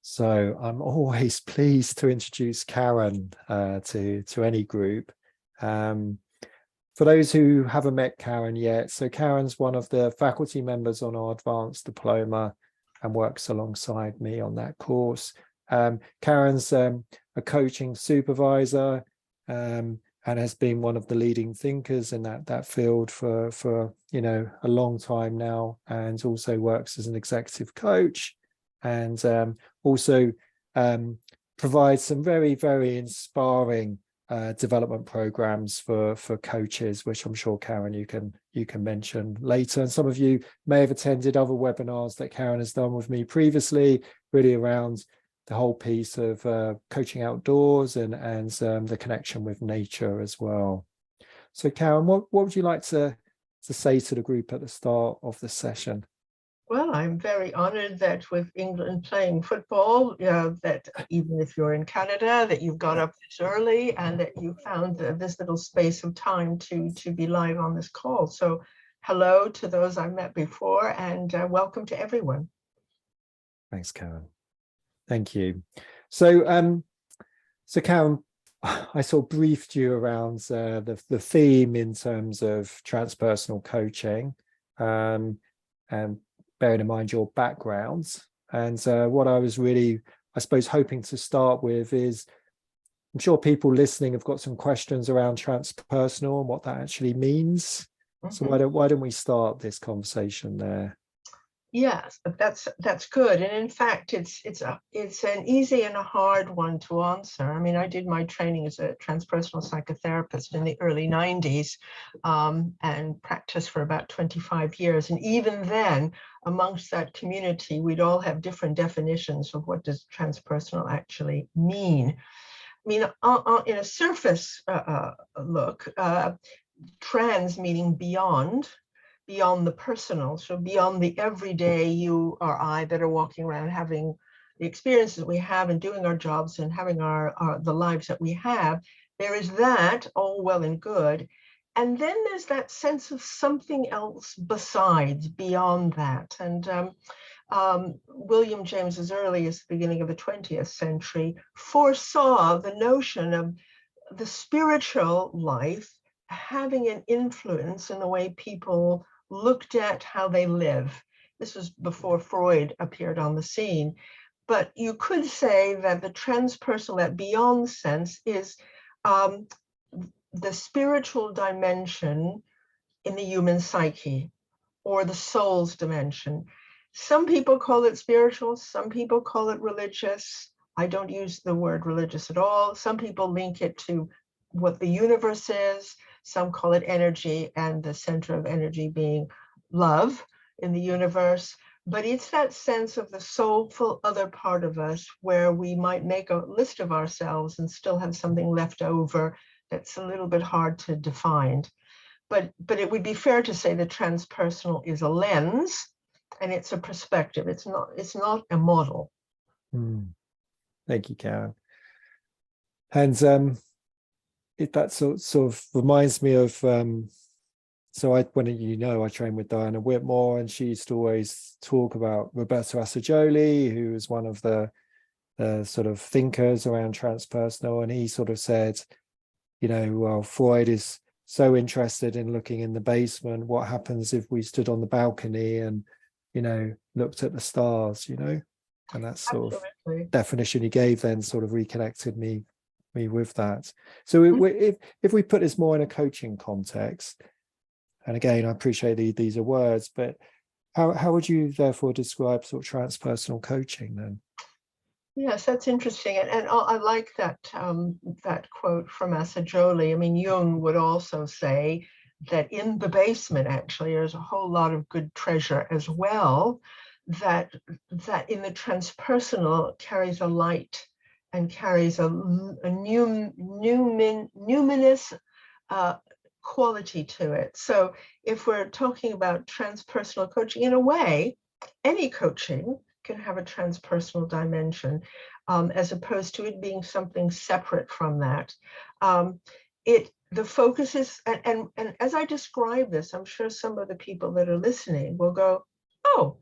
So I'm always pleased to introduce Karyn to any group. For those who haven't met Karyn yet, so Karyn's one of the faculty members on our advanced diploma and works alongside me on that course. Karyn's a coaching supervisor and has been one of the leading thinkers in that field for a long time now, and also works as an executive coach, and also provides some very, very inspiring development programs for coaches, which I'm sure, Karyn, you can mention later. And some of you may have attended other webinars that Karyn has done with me previously, really around the whole piece of coaching outdoors and the connection with nature as well. So Karyn, what would you like to say to the group at the start of the session? Well, I'm very honored that with England playing football, that even if you're in Canada, that you've got up this early and that you found this little space of time to be live on this call. So hello to those I've met before, and welcome to everyone. Thanks, Karyn. Thank you. So, Karyn, I sort of briefed you around the theme in terms of transpersonal coaching, and bearing in mind your backgrounds. And what I was really, I suppose, hoping to start with is, I'm sure people listening have got some questions around transpersonal and what that actually means. Mm-hmm. So why don't we start this conversation there? Yes, that's good. And in fact, it's an easy and a hard one to answer. I mean, I did my training as a transpersonal psychotherapist in the early 90s and practiced for about 25 years. And even then, amongst that community, we'd all have different definitions of what does transpersonal actually mean. I mean, in a surface look, trans meaning beyond the personal, so beyond the everyday you or I that are walking around having the experiences we have and doing our jobs and having the lives that we have. There is that, all well and good. And then there's that sense of something else besides, beyond that. And William James, as early as the beginning of the 20th century, foresaw the notion of the spiritual life having an influence in the way people looked at how they live. This was before Freud appeared on the scene. But you could say that the transpersonal, that beyond sense, is the spiritual dimension in the human psyche, or the soul's dimension. Some people call it spiritual, some people call it religious. I don't use the word religious at all. Some people link it to what the universe is. Some call it energy, and the center of energy being love in the universe. But it's that sense of the soulful other part of us where we might make a list of ourselves and still have something left over that's a little bit hard to define. But it would be fair to say that transpersonal is a lens and it's a perspective. It's not a model. Thank you, Karyn. And that sort of reminds me of so I trained with Diana Whitmore, and she used to always talk about Roberto Assagioli, who was one of the sort of thinkers around transpersonal, and he sort of said, well, Freud is so interested in looking in the basement. What happens if we stood on the balcony and looked at the stars? And that sort of definition he gave then sort of reconnected me with that. So if we put this more in a coaching context, and again, I appreciate these are words, but how would you therefore describe sort of transpersonal coaching then? Yes, that's interesting, and I like that quote from Assagioli. I mean, Jung would also say that in the basement, actually, there's a whole lot of good treasure as well. That in the transpersonal carries a light and carries a numinous quality to it. So if we're talking about transpersonal coaching, in a way, any coaching can have a transpersonal dimension, as opposed to it being something separate from that. The focus is, and as I describe this, I'm sure some of the people that are listening will go, oh,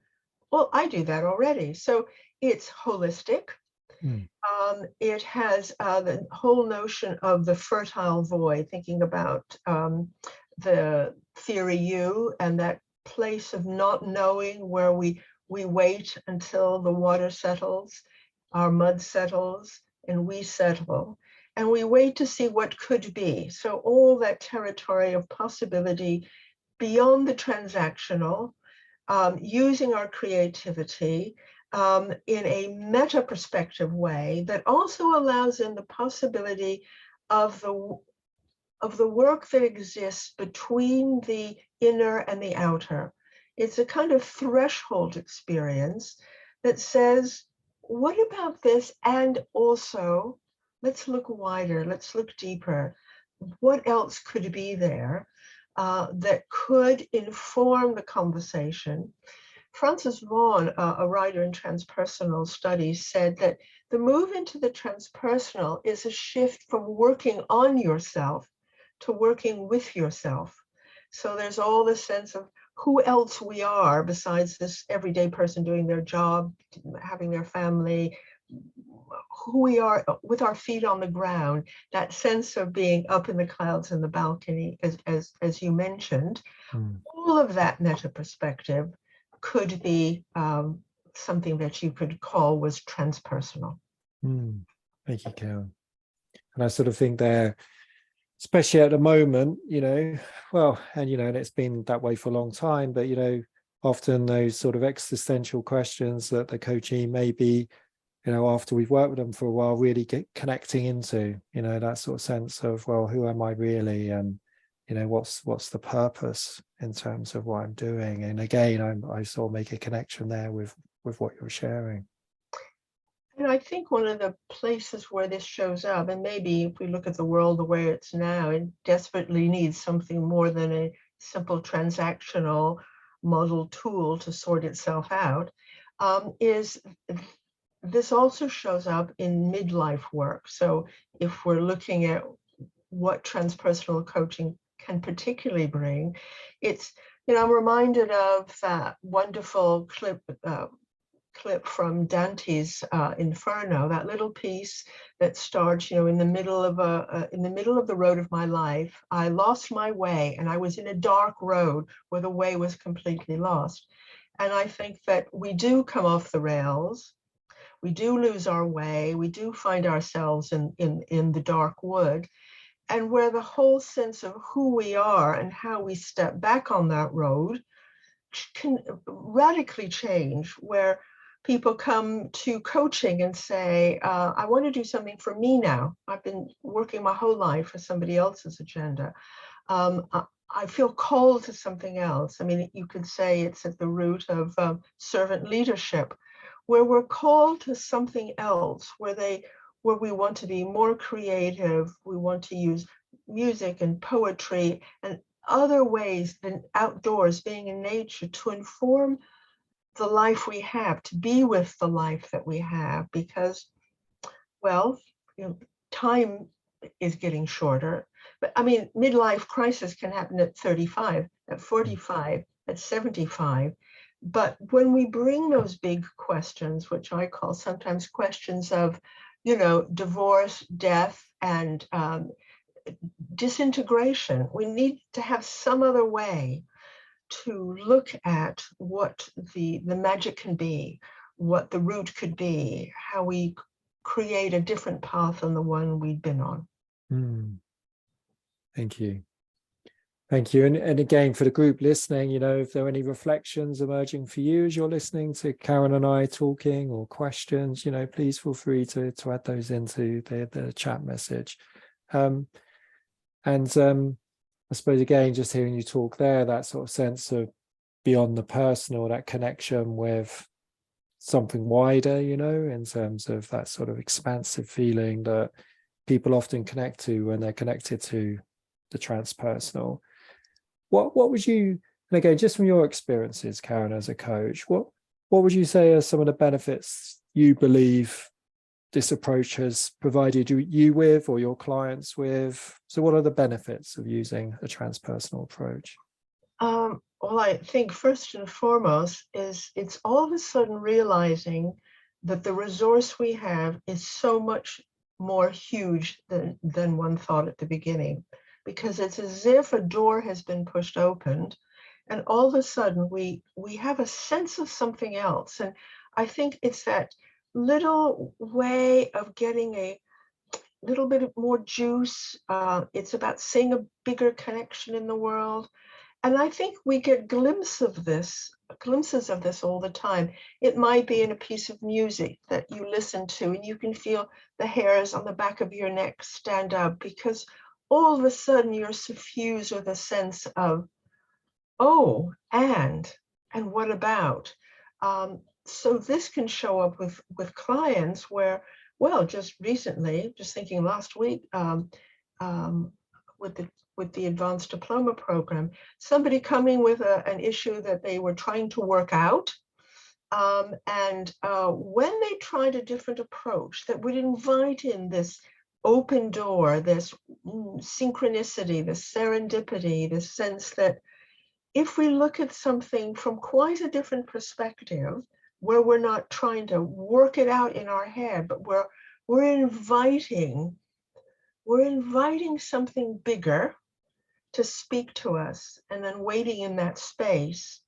Well, I do that already. So it's holistic. Mm, It has the whole notion of the fertile void, thinking about the theory U and that place of not knowing, where we wait until the water settles, our mud settles, and we settle. And we wait to see what could be. So all that territory of possibility beyond the transactional, using our creativity in a meta perspective way that also allows in the possibility of the work that exists between the inner and the outer. It's a kind of threshold experience that says, what about this? And also, let's look wider, let's look deeper. What else could be there that could inform the conversation? Francis Vaughan, a writer in transpersonal studies, said that the move into the transpersonal is a shift from working on yourself to working with yourself. So there's all this sense of who else we are besides this everyday person doing their job, having their family, who we are with our feet on the ground, that sense of being up in the clouds in the balcony, as you mentioned. mm, All of that meta perspective could be something that you could call was transpersonal. mm. Thank you, Karen. And I sort of think there, especially at the moment, well, and and it's been that way for a long time, but often those sort of existential questions that the coachee may be, after we've worked with them for a while, really get connecting into, that sort of sense of, well, who am I really? And, what's the purpose in terms of what I'm doing? And again, I sort of make a connection there with what you're sharing. And I think one of the places where this shows up, and maybe if we look at the world the way it's now, it desperately needs something more than a simple transactional model tool to sort itself out, is this also shows up in midlife work. So if we're looking at what transpersonal coaching can particularly bring, it's, I'm reminded of that wonderful clip from Dante's Inferno, that little piece that starts, in the middle of the road of my life. I lost my way, and I was in a dark road where the way was completely lost. And I think that we do come off the rails. We do lose our way. We do find ourselves in the dark wood, and where the whole sense of who we are and how we step back on that road can radically change, where people come to coaching and say, I want to do something for me now. I've been working my whole life for somebody else's agenda. I feel called to something else. I mean, you could say it's at the root of servant leadership, where we're called to something else, where we want to be more creative. We want to use music and poetry and other ways than outdoors, being in nature, to inform the life we have, to be with the life that we have, because, well, time is getting shorter. But I mean, midlife crisis can happen at 35, at 45, at 75. But when we bring those big questions, which I call sometimes questions of, divorce, death, and disintegration, we need to have some other way to look at what the magic can be, what the route could be, how we create a different path than the one we'd been on. Mm. Thank you. Thank you. And again, for the group listening, if there are any reflections emerging for you as you're listening to Karyn and I talking, or questions, please feel free to add those into the chat message. I suppose, again, just hearing you talk there, that sort of sense of beyond the personal, that connection with something wider, in terms of that sort of expansive feeling that people often connect to when they're connected to the transpersonal. What would you, and again, just from your experiences, Karyn, as a coach, what would you say are some of the benefits you believe this approach has provided you with, or your clients with? So what are the benefits of using a transpersonal approach? Well, I think first and foremost is it's all of a sudden realizing that the resource we have is so much more huge than one thought at the beginning, because it's as if a door has been pushed open, and all of a sudden we have a sense of something else. And I think it's that little way of getting a little bit more juice. It's about seeing a bigger connection in the world. And I think we get glimpses of this all the time. It might be in a piece of music that you listen to and you can feel the hairs on the back of your neck stand up, because all of a sudden you're suffused with a sense of, oh, and what about? So this can show up with clients where, well, just recently, just thinking last week, with the advanced diploma program, somebody coming with an issue that they were trying to work out. And when they tried a different approach that would invite in this open door, this synchronicity, this serendipity, this sense that if we look at something from quite a different perspective, where we're not trying to work it out in our head, but we're inviting something bigger to speak to us, and then waiting in that space,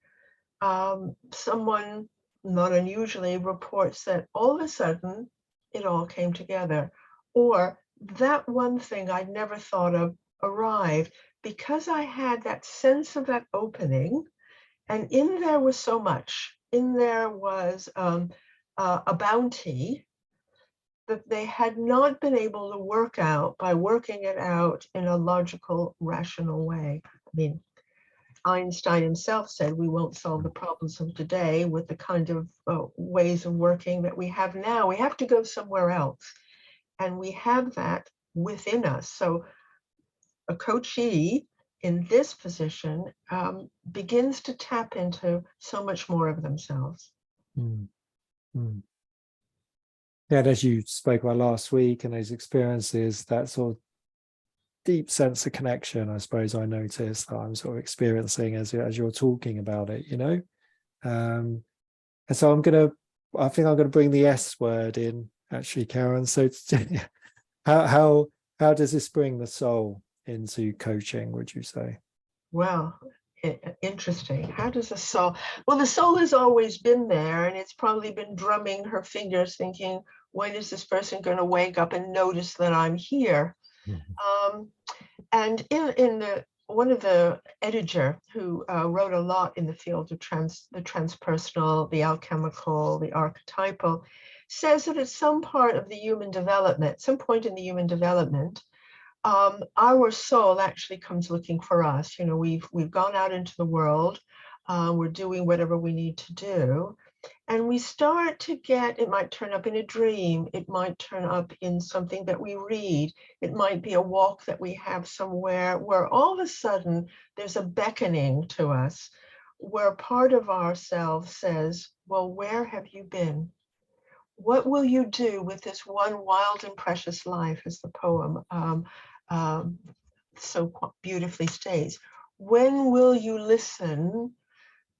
someone, not unusually, reports that all of a sudden it all came together, or that one thing I'd never thought of arrived because I had that sense of that opening, and in there was so much. In there was a bounty that they had not been able to work out by working it out in a logical, rational way. I mean, Einstein himself said we won't solve the problems of today with the kind of ways of working that we have now. We have to go somewhere else. And we have that within us. So a coachee in this position begins to tap into so much more of themselves. Mm. Mm. Yeah, and as you spoke about last week and those experiences, that sort of deep sense of connection, I suppose I noticed that I'm sort of experiencing as you're talking about it, you know. And so I think I'm gonna bring the S word in, actually, Karyn. So how does this bring the soul into coaching, would you say? Well, interesting. How does the soul? Well, the soul has always been there, and it's probably been drumming her fingers, thinking, when is this person going to wake up and notice that I'm here? And in the one of the editor who wrote a lot in the field of the transpersonal, the alchemical, the archetypal, says that at some part of the human development, some point in the human development, our soul actually comes looking for us. You know, we've gone out into the world, we're doing whatever we need to do, and we start to get, it might turn up in a dream, it might turn up in something that we read, it might be a walk that we have somewhere where all of a sudden there's a beckoning to us, where part of ourselves says, well, where have you been? What will you do with this one wild and precious life, as the poem so beautifully states? When will you listen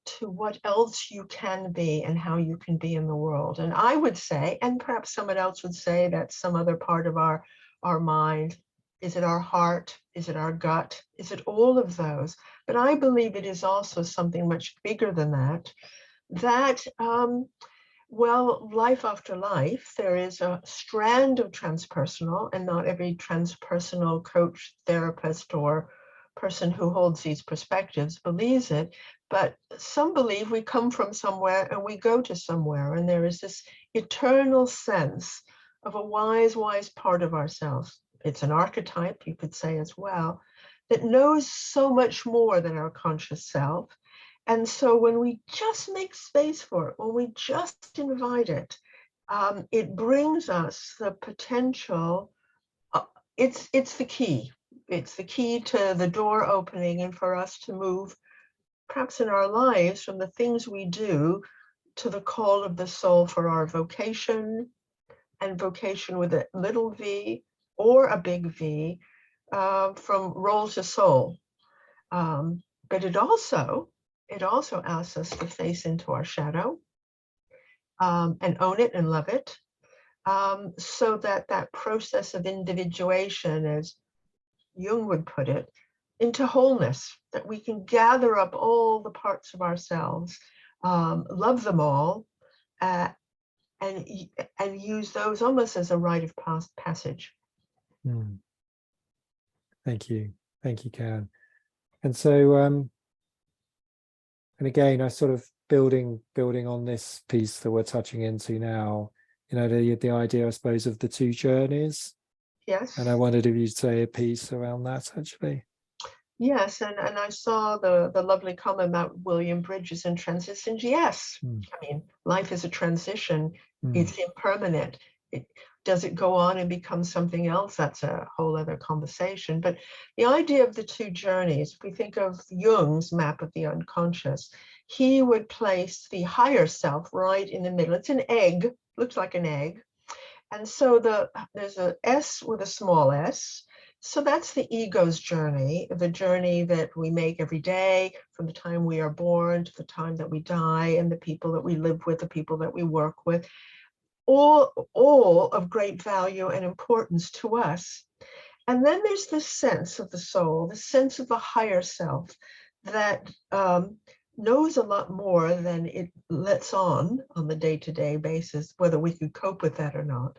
to what else you can be and how you can be in the world? And I would say, and perhaps someone else would say, that some other part of our mind. Is it our heart? Is it our gut? Is it all of those? But I believe it is also something much bigger than that. Well, life after life, there is a strand of transpersonal, and not every transpersonal coach, therapist, or person who holds these perspectives believes it, but some believe we come from somewhere and we go to somewhere, and there is this eternal sense of a wise, wise part of ourselves. It's an archetype, you could say, as well, that knows so much more than our conscious self. And so when we just make space for it, when we just invite it, it brings us the potential. It's the key. It's the key to the door opening, and for us to move, perhaps in our lives, from the things we do to the call of the soul for our vocation, and vocation with a little v or a big V, from role to soul. But it also it also asks us to face into our shadow, and own it and love it, so that that process of individuation, as Jung would put it, into wholeness, that we can gather up all the parts of ourselves, love them all, and use those almost as a rite of passage. Thank you, Karyn. And so, and again, I sort of building on this piece that we're touching into now. You know, the idea, I suppose, of the two journeys. Yes. And I wondered if you'd say a piece around that, actually. Yes, and I saw the lovely comment about William Bridges and transitions. Yes, I mean, life is a transition. It's impermanent. Does it go on and become something else? That's a whole other conversation. But the idea of the two journeys, if we think of Jung's map of the unconscious, he would place the higher self right in the middle. It's an egg, looks like an egg. And so there's a S with a small s. So that's the ego's journey, the journey that we make every day from the time we are born to the time that we die, and the people that we live with, the people that we work with, all of great value and importance to us. And then there's this sense of the soul, the sense of the higher self that knows a lot more than it lets on the day-to-day basis, whether we could cope with that or not.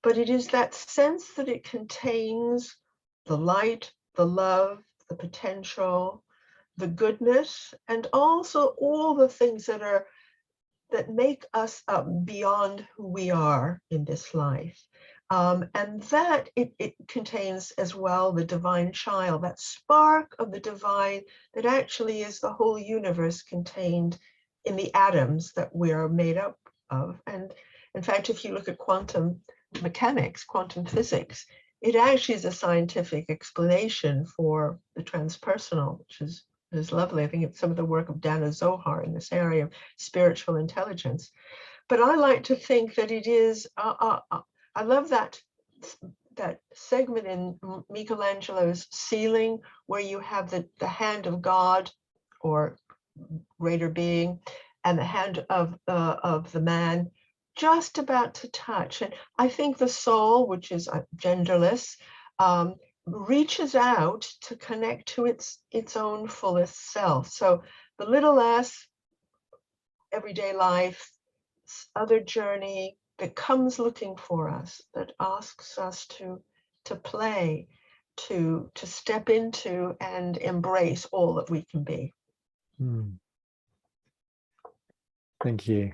But it is that sense that it contains the light, the love, the potential, the goodness, and also all the things that make us up beyond who we are in this life. And that it contains as well the divine child, that spark of the divine that actually is the whole universe contained in the atoms that we are made up of. And in fact, if you look at quantum mechanics, quantum physics, it actually is a scientific explanation for the transpersonal, which is lovely. I think it's some of the work of Dana Zohar in this area of spiritual intelligence. But I like to think that it is, I love that segment in Michelangelo's ceiling where you have the hand of God or greater being and the hand of the man just about to touch. And I think the soul, which is genderless, reaches out to connect to its own fullest self. So the little s, everyday life, other journey that comes looking for us, that asks us to play, to step into and embrace all that we can be. Thank you.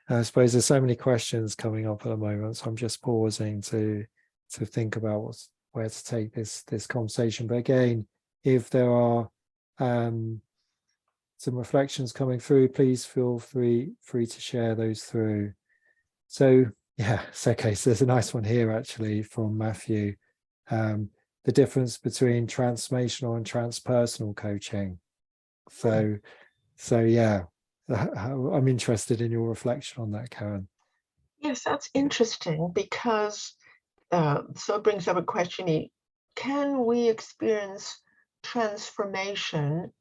I suppose there's so many questions coming up at the moment, so I'm just pausing to think about where to take this conversation. But again, if there are some reflections coming through, please feel free to share those through. So yeah, it's okay. So there's a nice one here actually from Matthew. The difference between transformational and transpersonal coaching. So yeah, I'm interested in your reflection on that, Karyn. Yes, that's interesting because so it brings up a question: can we experience transformation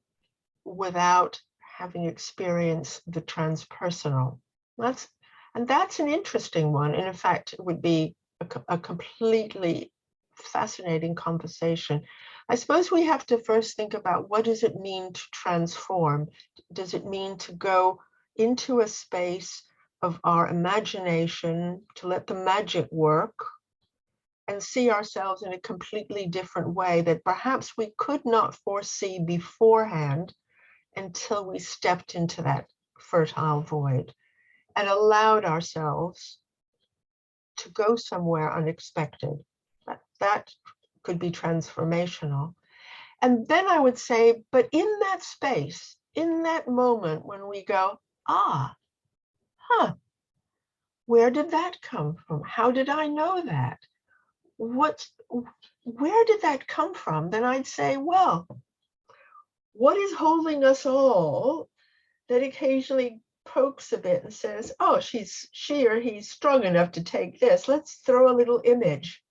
without having experienced the transpersonal? That's an interesting one. And in fact, it would be a completely fascinating conversation. I suppose we have to first think about, what does it mean to transform? Does it mean to go into a space of our imagination, to let the magic work and see ourselves in a completely different way that perhaps we could not foresee beforehand until we stepped into that fertile void and allowed ourselves to go somewhere unexpected? That could be transformational. And then I would say, but in that space, in that moment when we go, where did that come from? How did I know that? Where did that come from? Then I'd say, well, what is holding us all that occasionally pokes a bit and says, oh, she or he's strong enough to take this. Let's throw a little image.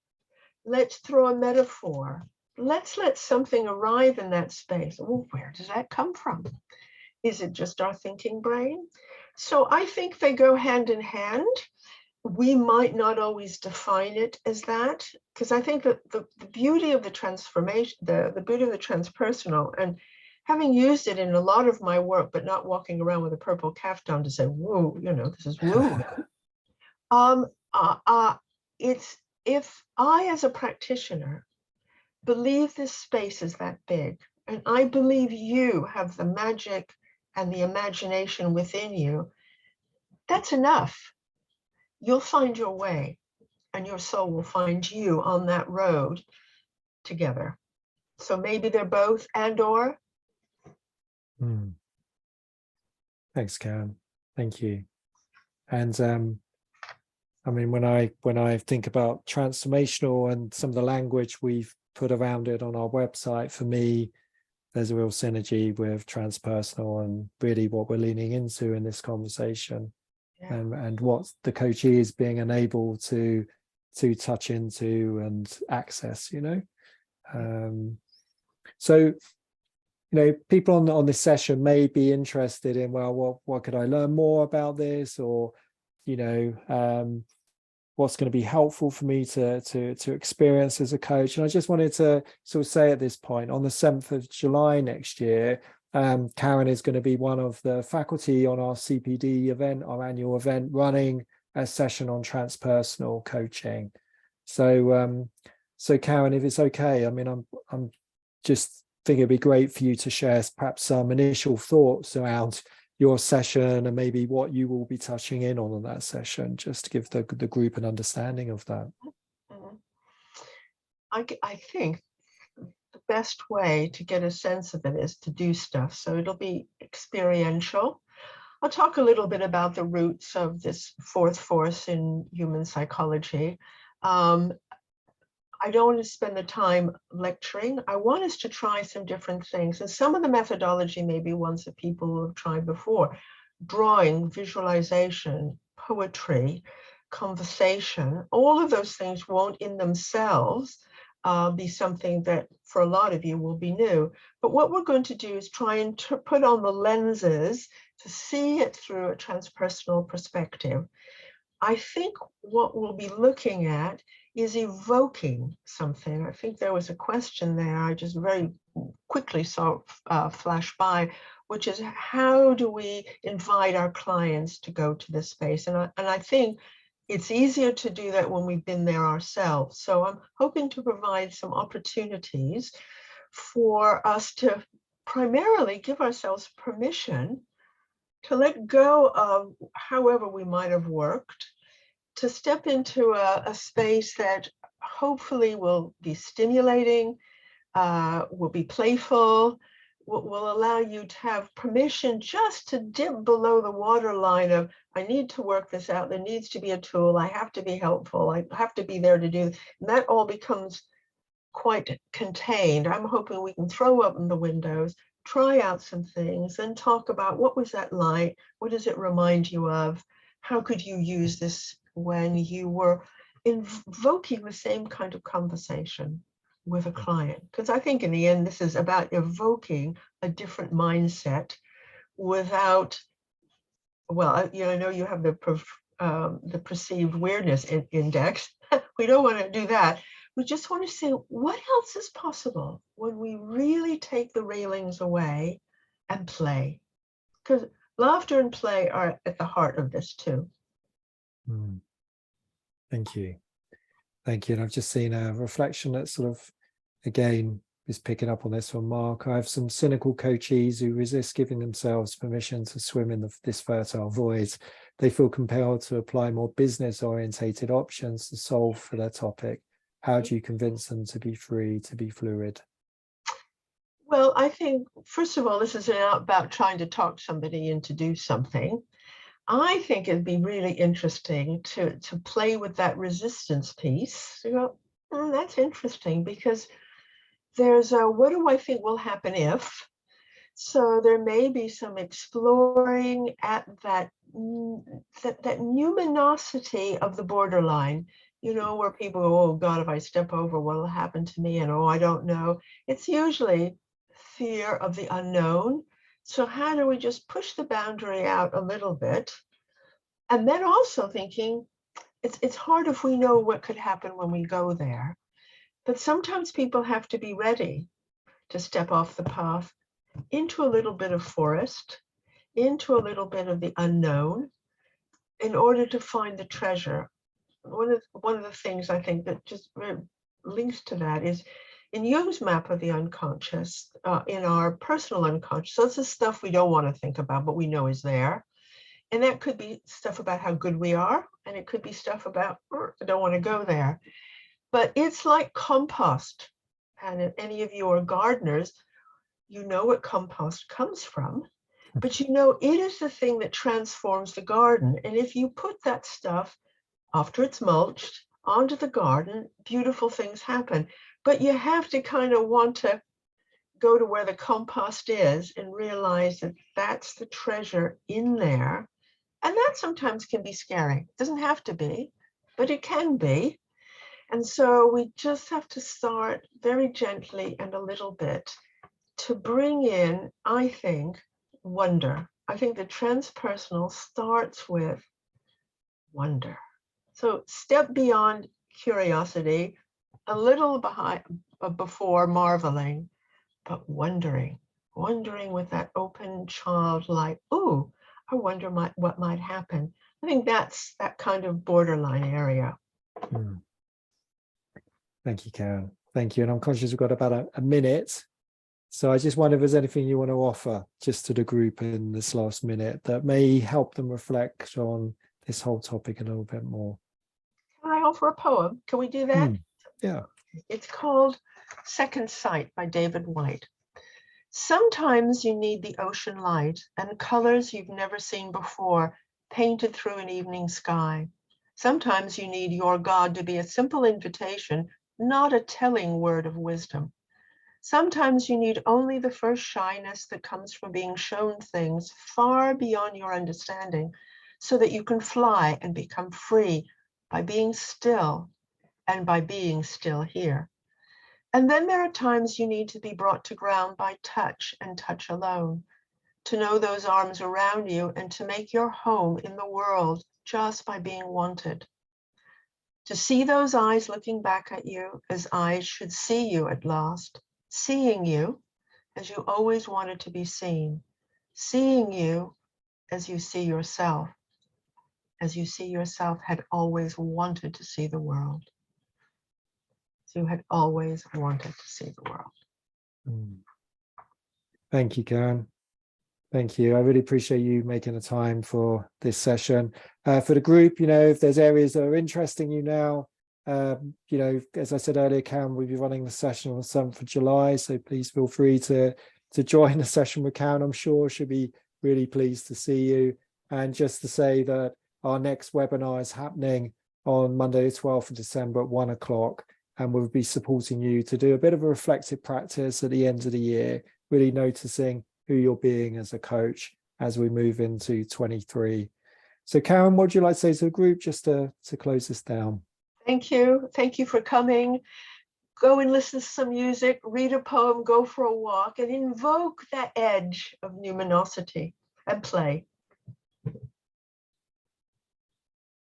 Let's throw a metaphor. Let's let something arrive in that space. Well, where does that come from? Is it just our thinking brain? So I think they go hand in hand. We might not always define it as that, because I think that the beauty of the transformation, the beauty of the transpersonal, and having used it in a lot of my work, but not walking around with a purple caftan to say, whoa, this is woo. It's, if I, as a practitioner, believe this space is that big, and I believe you have the magic and the imagination within you, that's enough. You'll find your way, and your soul will find you on that road together. So maybe they're both and or. Thanks, Karyn. Thank you. And I mean, when I think about transformational and some of the language we've put around it on our website, for me, there's a real synergy with transpersonal and really what we're leaning into in this conversation, and what the coachee is being enabled to touch into and access, So, people on this session may be interested in, well, what could I learn more about this, or what's going to be helpful for me to experience as a coach. And I just wanted to sort of say at this point, on the 7th of July next year, Karyn is going to be one of the faculty on our CPD event, our annual event, running a session on transpersonal coaching. So Karyn, if it's okay, I mean, I'm just think it'd be great for you to share perhaps some initial thoughts around your session and maybe what you will be touching in on that session, just to give the group an understanding of that. I think the best way to get a sense of it is to do stuff. So it'll be experiential. I'll talk a little bit about the roots of this fourth force in human psychology. I don't want to spend the time lecturing. I want us to try some different things. And some of the methodology may be ones that people have tried before. Drawing, visualization, poetry, conversation, all of those things won't in themselves be something that for a lot of you will be new. But what we're going to do is try and put on the lenses to see it through a transpersonal perspective. I think what we'll be looking at is evoking something. I think there was a question there I just very quickly saw flash by, which is how do we invite our clients to go to this space? And I think it's easier to do that when we've been there ourselves. So I'm hoping to provide some opportunities for us to primarily give ourselves permission to let go of however we might have worked, to step into a space that hopefully will be stimulating, will be playful, will allow you to have permission just to dip below the waterline of, I need to work this out, there needs to be a tool, I have to be helpful, I have to be there to do, and that all becomes quite contained. I'm hoping we can throw open the windows, try out some things, and talk about what was that like, what does it remind you of, how could you use this when you were invoking the same kind of conversation with a client. Because I think in the end, this is about evoking a different mindset without, well, I know you have the perceived weirdness index. We don't want to do that. We just want to say, what else is possible when we really take the railings away and play? Because laughter and play are at the heart of this too. Thank you. Thank you. And I've just seen a reflection that sort of, again, is picking up on this from Mark. I have some cynical coachees who resist giving themselves permission to swim in this fertile void. They feel compelled to apply more business-orientated options to solve for their topic. How do you convince them to be free, to be fluid? Well, I think, first of all, this is about trying to talk somebody into do something. I think it'd be really interesting to play with that resistance piece. You go, that's interesting, because there's a, what do I think will happen if? So there may be some exploring at that numinosity of the borderline, where people go, oh God, if I step over, what will happen to me? And oh, I don't know. It's usually fear of the unknown, So how do we just push the boundary out a little bit? And then also thinking, it's hard if we know what could happen when we go there. But sometimes people have to be ready to step off the path into a little bit of forest, into a little bit of the unknown, in order to find the treasure. One of the things I think that just links to that is in Jung's map of the unconscious, in our personal unconscious. So it's the stuff we don't want to think about, but we know is there. And that could be stuff about how good we are, and it could be stuff about, I don't want to go there. But it's like compost. And if any of you are gardeners, you know what compost comes from, but you know it is the thing that transforms the garden. And if you put that stuff after it's mulched onto the garden, beautiful things happen. But you have to kind of want to go to where the compost is and realize that that's the treasure in there. And that sometimes can be scary. It doesn't have to be, but it can be. And so we just have to start very gently and a little bit to bring in, I think, wonder. I think the transpersonal starts with wonder. So step beyond curiosity, a little before marveling, but wondering with that open childlike, ooh, I wonder what might happen. I think that's that kind of borderline area. Thank you, Karyn. Thank you. And I'm conscious we've got about a minute. So I just wonder if there's anything you want to offer just to the group in this last minute that may help them reflect on this whole topic a little bit more. Can I offer a poem? Can we do that? Yeah. It's called Second Sight by David White. Sometimes you need the ocean light and colors you've never seen before painted through an evening sky. Sometimes you need your God to be a simple invitation, not a telling word of wisdom. Sometimes you need only the first shyness that comes from being shown things far beyond your understanding so that you can fly and become free by being still and by being still here. And then there are times you need to be brought to ground by touch and touch alone, to know those arms around you and to make your home in the world just by being wanted. To see those eyes looking back at you as eyes should see you at last, seeing you as you always wanted to be seen, seeing you as you see yourself had always wanted to see the world. You had always wanted to see the world. Thank you, Karyn. Thank you. I really appreciate you making the time for this session. For the group, if there's areas that are interesting you now, as I said earlier, Karyn will be running the session on the 7th of July. So please feel free to join the session with Karyn. I'm sure she'll be really pleased to see you. And just to say that our next webinar is happening on Monday, the 12th of December at 1 o'clock. And we'll be supporting you to do a bit of a reflective practice at the end of the year, really noticing who you're being as a coach as we move into 23. So Karyn, what would you like to say to the group just to close this down? Thank you. Thank you for coming. Go and listen to some music, read a poem, go for a walk, and invoke that edge of numinosity and play.